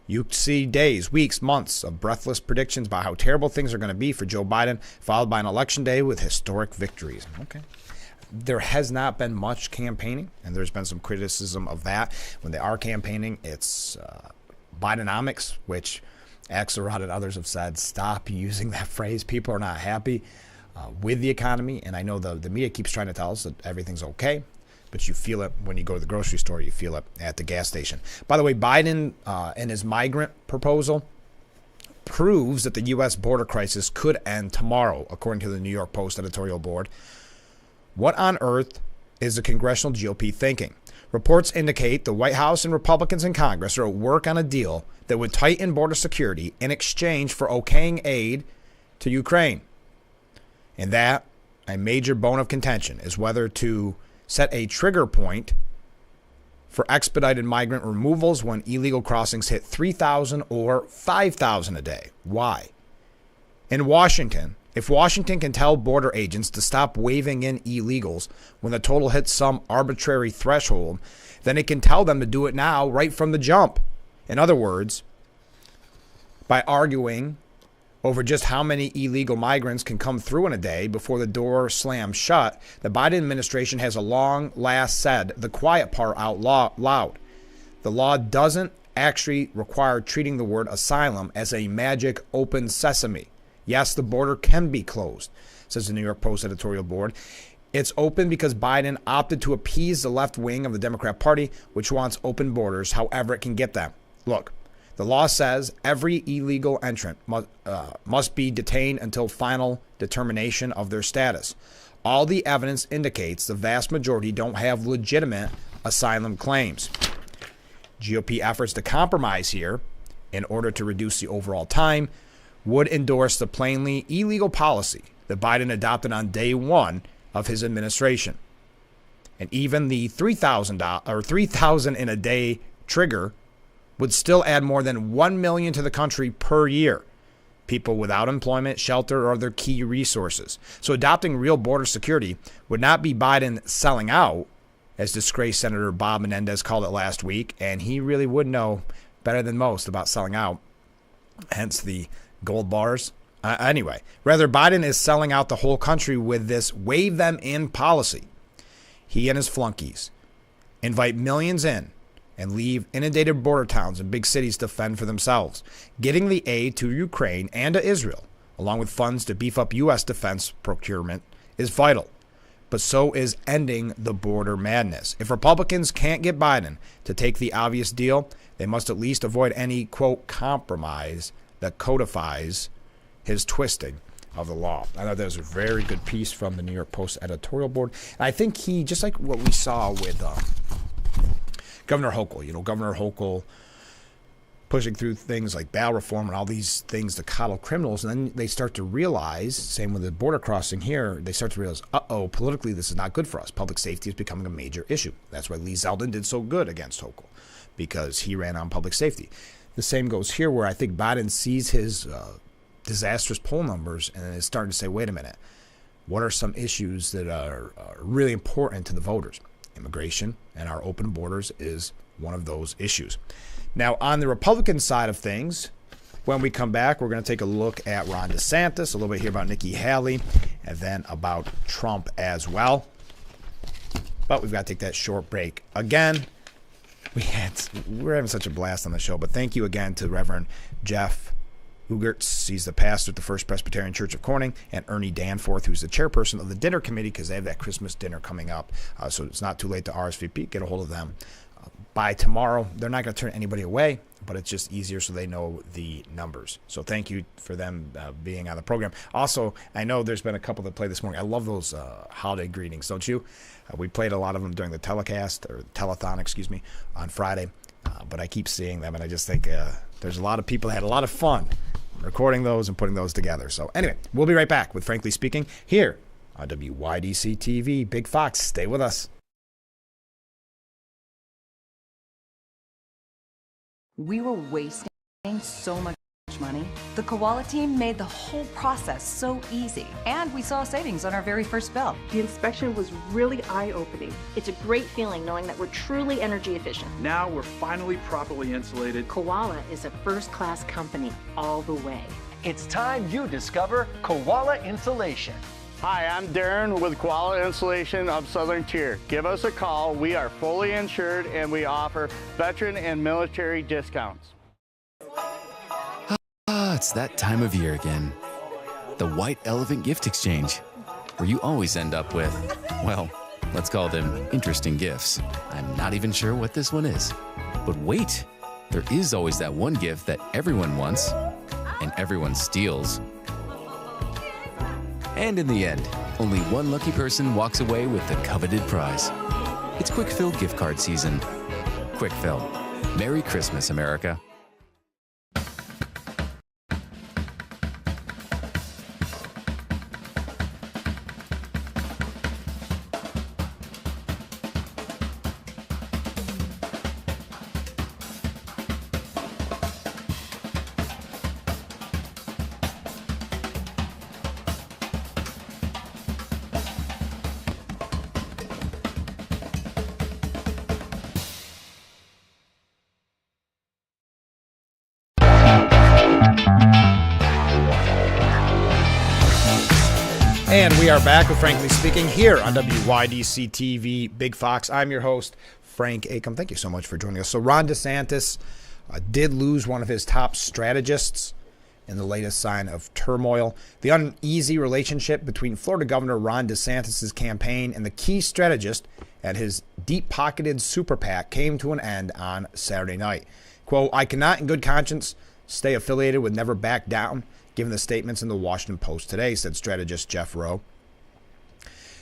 You see days, weeks, months of breathless predictions about how terrible things are going to be for Joe Biden, followed by an election day with historic victories. Okay. There has not been much campaigning, and there's been some criticism of that. When they are campaigning, it's Bidenomics, which Axelrod and others have said, stop using that phrase. People are not happy with the economy, and I know the media keeps trying to tell us that everything's okay, but you feel it when you go to the grocery store, you feel it at the gas station. By the way, Biden and his migrant proposal proves that the U.S. border crisis could end tomorrow, according to the New York Post editorial board. What on earth is the congressional GOP thinking? Reports indicate the White House and Republicans in Congress are at work on a deal that would tighten border security in exchange for okaying aid to Ukraine. And that, a major bone of contention, is whether to set a trigger point for expedited migrant removals when illegal crossings hit 3,000 or 5,000 a day. Why? In Washington, if Washington can tell border agents to stop waving in illegals when the total hits some arbitrary threshold, then it can tell them to do it now right from the jump. In other words, by arguing over just how many illegal migrants can come through in a day before the door slams shut, the Biden administration has a long last said the quiet part out loud. The law doesn't actually required treating the word asylum as a magic open sesame. Yes, the border can be closed, says the New York Post editorial board. It's open because Biden opted to appease the left wing of the Democrat Party, which wants open borders however it can get them. Look, the law says every illegal entrant must be detained until final determination of their status. All the evidence indicates the vast majority don't have legitimate asylum claims. GOP efforts to compromise here in order to reduce the overall time would endorse the plainly illegal policy that Biden adopted on day one of his administration. And even the $3,000 in a day trigger would still add more than 1 million to the country per year. People without employment, shelter, or other key resources. So adopting real border security would not be Biden selling out, as disgraced Senator Bob Menendez called it last week, and he really would know better than most about selling out, hence the gold bars. Anyway, rather, Biden is selling out the whole country with this wave them in policy. He and his flunkies invite millions in and leave inundated border towns and big cities to fend for themselves. Getting the aid to Ukraine and to Israel, along with funds to beef up U.S. defense procurement, is vital. But so is ending the border madness. If Republicans can't get Biden to take the obvious deal, they must at least avoid any, quote, compromise that codifies his twisting of the law. I thought that was a very good piece from the New York Post editorial board. And I think he, just like what we saw with Governor Hochul, Governor Hochul pushing through things like bail reform and all these things to coddle criminals. And then they start to realize, same with the border crossing here, they start to realize, politically this is not good for us. Public safety is becoming a major issue. That's why Lee Zeldin did so good against Hochul, because he ran on public safety. The same goes here, where I think Biden sees his disastrous poll numbers and is starting to say, wait a minute, what are some issues that are really important to the voters? Immigration and our open borders is one of those issues. Now, on the Republican side of things, when we come back, we're going to take a look at Ron DeSantis, a little bit here about Nikki Haley, and then about Trump as well. But we've got to take that short break. Again, we're having such a blast on the show, but thank you again to Reverend Jeff Ugertz. He's the pastor at the First Presbyterian Church of Corning, and Ernie Danforth, who's the chairperson of the dinner committee, because they have that Christmas dinner coming up. So it's not too late to RSVP. Get a hold of them by tomorrow. They're not going to turn anybody away, but it's just easier so they know the numbers. So thank you for them being on the program. Also, I know there's been a couple that played this morning. I love those holiday greetings, don't you? We played a lot of them during the telecast, or telethon, on Friday. But I keep seeing them, and I just think there's a lot of people that had a lot of fun recording those and putting those together. So anyway, we'll be right back with Frankly Speaking here on WYDC TV. Big Fox, stay with us. We were wasting so much money. The Koala team made the whole process so easy, and we saw savings on our very first bill. The inspection was really eye-opening. It's a great feeling knowing that we're truly energy efficient. Now we're finally properly insulated. Koala is a first-class company all the way. It's time you discover Koala Insulation. Hi, I'm Darren with Koala Insulation of Southern Tier. Give us a call. We are fully insured and we offer veteran and military discounts. It's that time of year again. The White Elephant Gift Exchange, where you always end up with, well, let's call them interesting gifts. I'm not even sure what this one is. But wait, there is always that one gift that everyone wants and everyone steals. And in the end, only one lucky person walks away with the coveted prize. It's Quick Fill gift card season. Quick Fill. Merry Christmas, America. And we are back with Frankly Speaking here on WYDC TV, Big Fox. I'm your host, Frank Acom. Thank you so much for joining us. So Ron DeSantis did lose one of his top strategists in the latest sign of turmoil. The uneasy relationship between Florida Governor Ron DeSantis' campaign and the key strategist at his deep-pocketed super PAC came to an end on Saturday night. Quote, I cannot in good conscience stay affiliated with Never Back Down, given the statements in the Washington Post today, said strategist Jeff Rowe.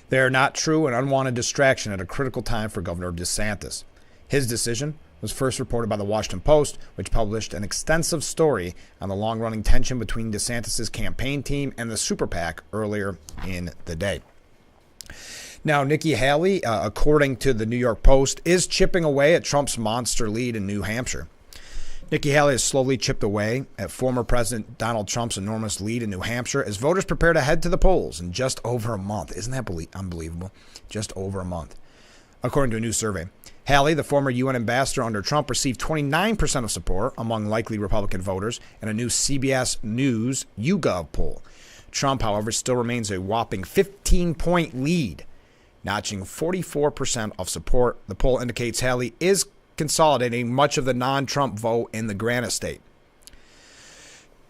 They are not true and unwanted distraction at a critical time for Governor DeSantis. His decision was first reported by the Washington Post, which published an extensive story on the long-running tension between DeSantis' campaign team and the super PAC earlier in the day. Now, Nikki Haley, according to the New York Post, is chipping away at Trump's monster lead in New Hampshire. Nikki Haley has slowly chipped away at former President Donald Trump's enormous lead in New Hampshire as voters prepare to head to the polls in just over a month. Isn't that unbelievable? Just over a month. According to a new survey, Haley, the former UN ambassador under Trump, received 29% of support among likely Republican voters in a new CBS News YouGov poll. Trump, however, still remains a whopping 15-point lead, notching 44% of support. The poll indicates Haley is consolidating much of the non-Trump vote in the Granite State.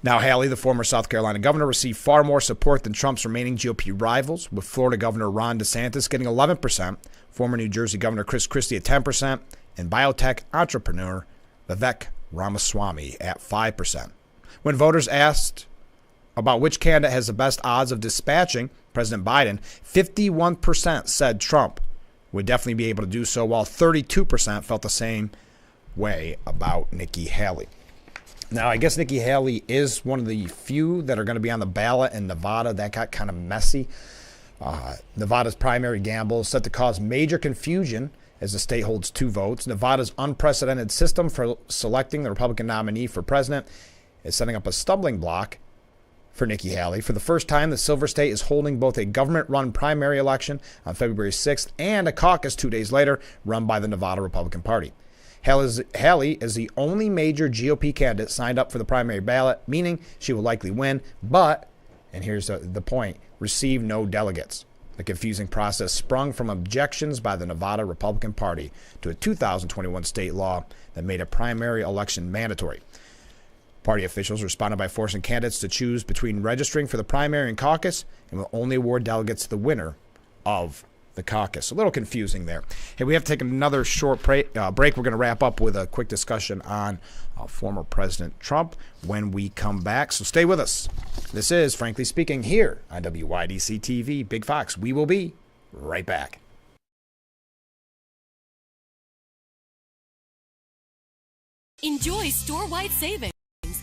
Now, Haley, the former South Carolina governor, received far more support than Trump's remaining GOP rivals, with Florida Governor Ron DeSantis getting 11%, former New Jersey Governor Chris Christie at 10%, and biotech entrepreneur Vivek Ramaswamy at 5%. When voters asked about which candidate has the best odds of dispatching President Biden, 51% said Trump would definitely be able to do so, while 32% felt the same way about Nikki Haley. Now, I guess Nikki Haley is one of the few that are going to be on the ballot in Nevada. That got kind of messy. Nevada's primary gamble is set to cause major confusion as the state holds 2 votes. Nevada's unprecedented system for selecting the Republican nominee for president is setting up a stumbling block for Nikki Haley. For the first time, the Silver State is holding both a government-run primary election on February 6th and a caucus 2 days later run by the Nevada Republican Party. Haley is the only major GOP candidate signed up for the primary ballot, meaning she will likely win, but, and here's the point, receive no delegates. The confusing process sprung from objections by the Nevada Republican Party to a 2021 state law that made a primary election mandatory. Party officials responded by forcing candidates to choose between registering for the primary and caucus and will only award delegates to the winner of the caucus. A little confusing there. Hey, we have to take another short break. We're going to wrap up with a quick discussion on former President Trump when we come back. So stay with us. This is Frankly Speaking here on WYDC TV, Big Fox. We will be right back. Enjoy store-wide savings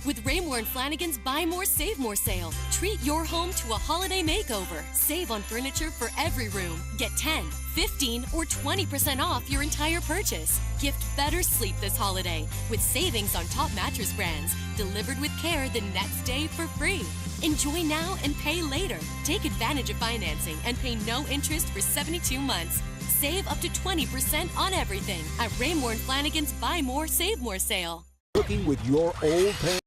with Raymore and Flanagan's Buy More, Save More sale. Treat your home to a holiday makeover. Save on furniture for every room. Get 10, 15, or 20% off your entire purchase. Gift better sleep this holiday with savings on top mattress brands. Delivered with care the next day for free. Enjoy now and pay later. Take advantage of financing and pay no interest for 72 months. Save up to 20% on everything at Raymore and Flanagan's Buy More, Save More sale. Cooking with your old pans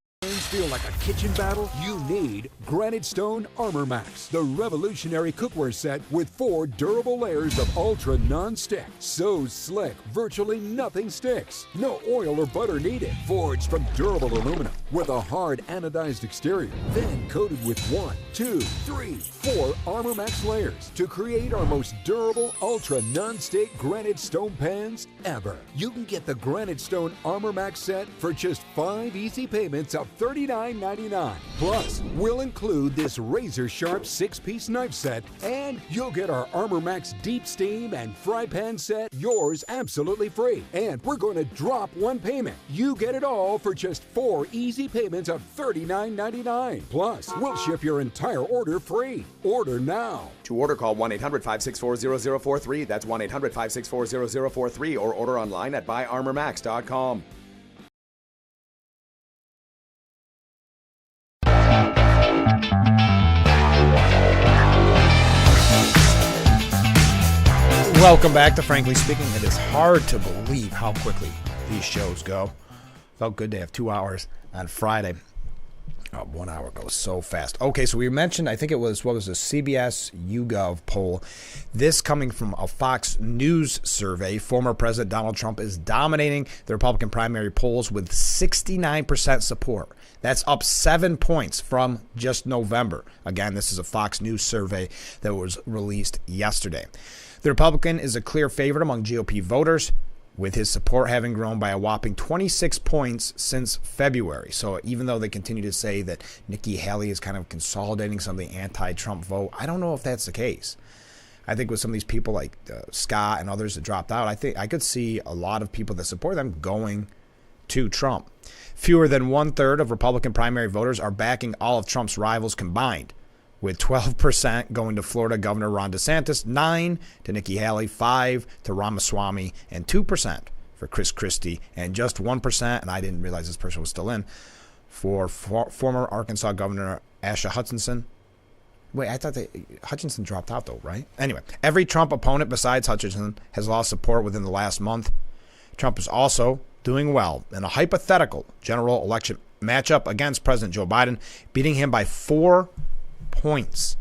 feel like a kitchen battle? You need Granite Stone Armor Max, the revolutionary cookware set with 4 durable layers of ultra non-stick. So slick, virtually nothing sticks. No oil or butter needed. Forged from durable aluminum with a hard anodized exterior. Then coated with 1, 2, 3, 4 Armor Max layers to create our most durable ultra non-stick granite stone pans ever. You can get the Granite Stone Armor Max set for just 5 easy payments of $39.99. Plus, we'll include this razor-sharp 6-piece knife set, and you'll get our Armor Max Deep Steam and Fry Pan set, yours absolutely free. And we're going to drop 1 payment. You get it all for just 4 easy payments of $39.99. Plus, we'll ship your entire order free. Order now. To order, call 1-800-564-0043. That's 1-800-564-0043, or order online at buyarmormax.com. Welcome back to Frankly Speaking. It is hard to believe how quickly these shows go. Felt good to have 2 hours on Friday. Oh, 1 hour goes so fast. Okay, so we mentioned, I think it was, what was the CBS YouGov poll. This coming from a Fox News survey. Former President Donald Trump is dominating the Republican primary polls with 69% support. That's up 7 points from just November. Again, this is a Fox News survey that was released yesterday. The Republican is a clear favorite among GOP voters, with his support having grown by a whopping 26 points since February. So even though they continue to say that Nikki Haley is kind of consolidating some of the anti-Trump vote, I don't know if that's the case. I think with some of these people like Scott and others that dropped out, I think I could see a lot of people that support them going to Trump. Fewer than 1/3 of Republican primary voters are backing all of Trump's rivals combined, with 12% going to Florida Governor Ron DeSantis, 9% to Nikki Haley, 5% to Ramaswamy, and 2% for Chris Christie, and just 1%, and I didn't realize this person was still in, for former Arkansas Governor Asa Hutchinson. Wait, I thought Hutchinson dropped out though, right? Anyway, every Trump opponent besides Hutchinson has lost support within the last month. Trump is also doing well in a hypothetical general election matchup against President Joe Biden, beating him by 4 points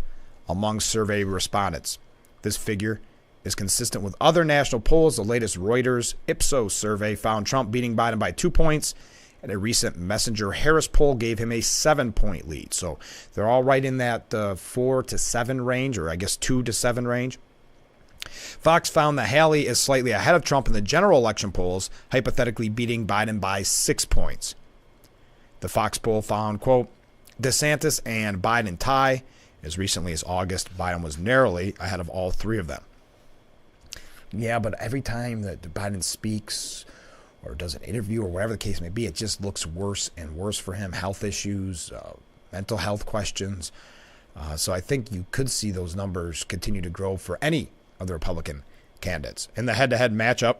among survey respondents. This figure is consistent with other national polls. The latest Reuters Ipsos survey found Trump beating Biden by 2 points, and a recent Messenger Harris poll gave him a 7-point lead. So they're all right in that 4 to 7 range, or I guess 2 to 7 range. Fox found that Haley is slightly ahead of Trump in the general election polls, hypothetically beating Biden by 6 points. The Fox poll found, quote, DeSantis and Biden tie. As recently as August, Biden was narrowly ahead of all three of them. Yeah, but every time that Biden speaks or does an interview or whatever the case may be, it just looks worse and worse for him. Health issues, mental health questions. So I think you could see those numbers continue to grow for any of the Republican candidates. In the head-to-head matchup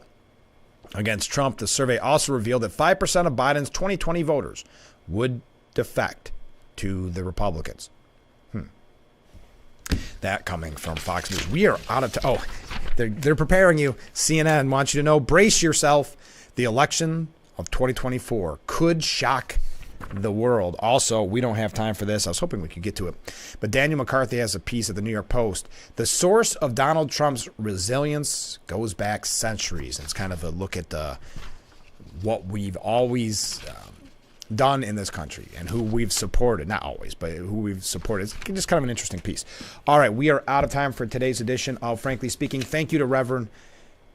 against Trump, the survey also revealed that 5% of Biden's 2020 voters would defect to the Republicans. That coming from Fox News. We are out of time. Oh, they're preparing you. CNN wants you to know, brace yourself. The election of 2024 could shock the world. Also, we don't have time for this. I was hoping we could get to it. But Daniel McCarthy has a piece at the New York Post. The source of Donald Trump's resilience goes back centuries. It's kind of a look at what we've always done in this country and who we've supported. Not always, but who we've supported. It's just kind of an interesting piece. All right, we are out of time for today's edition of Frankly Speaking. Thank you to Reverend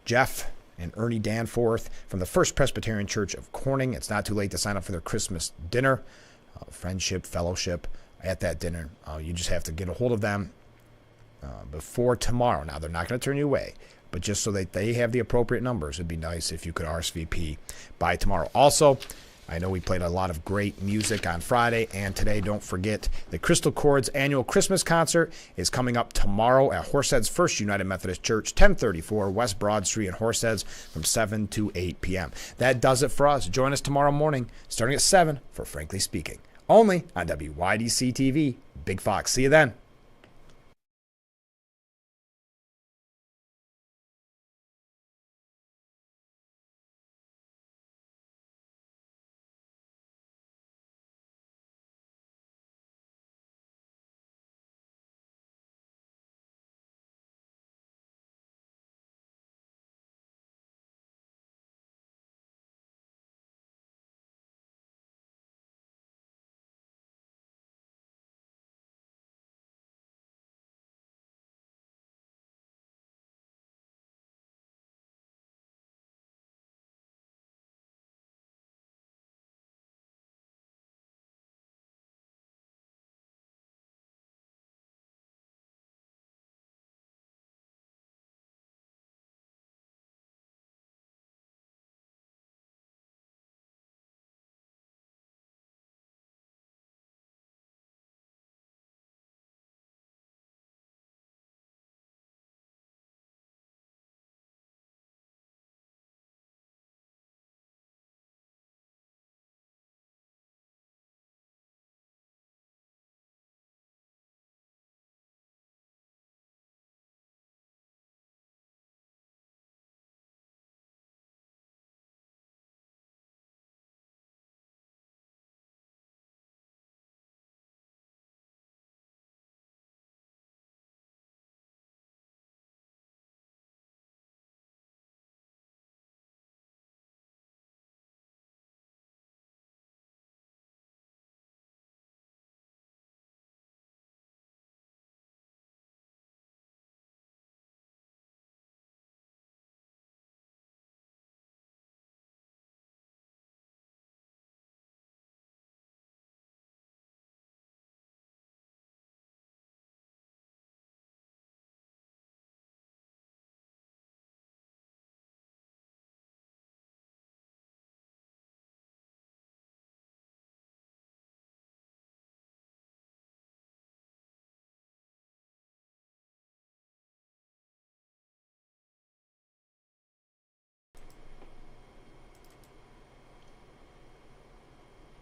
Jeff and Ernie Danforth from the First Presbyterian Church of Corning. It's not too late to sign up for their Christmas dinner, friendship, fellowship at that dinner. You just have to get a hold of them before tomorrow. Now, they're not going to turn you away, but just so that they have the appropriate numbers, it'd be nice if you could RSVP by tomorrow. Also, I know we played a lot of great music on Friday and today. Don't forget the Crystal Chords annual Christmas concert is coming up tomorrow at Horseheads First United Methodist Church, 1034 West Broad Street in Horseheads from 7 to 8 p.m. That does it for us. Join us tomorrow morning starting at 7 for Frankly Speaking, only on WYDC TV. Big Fox. See you then.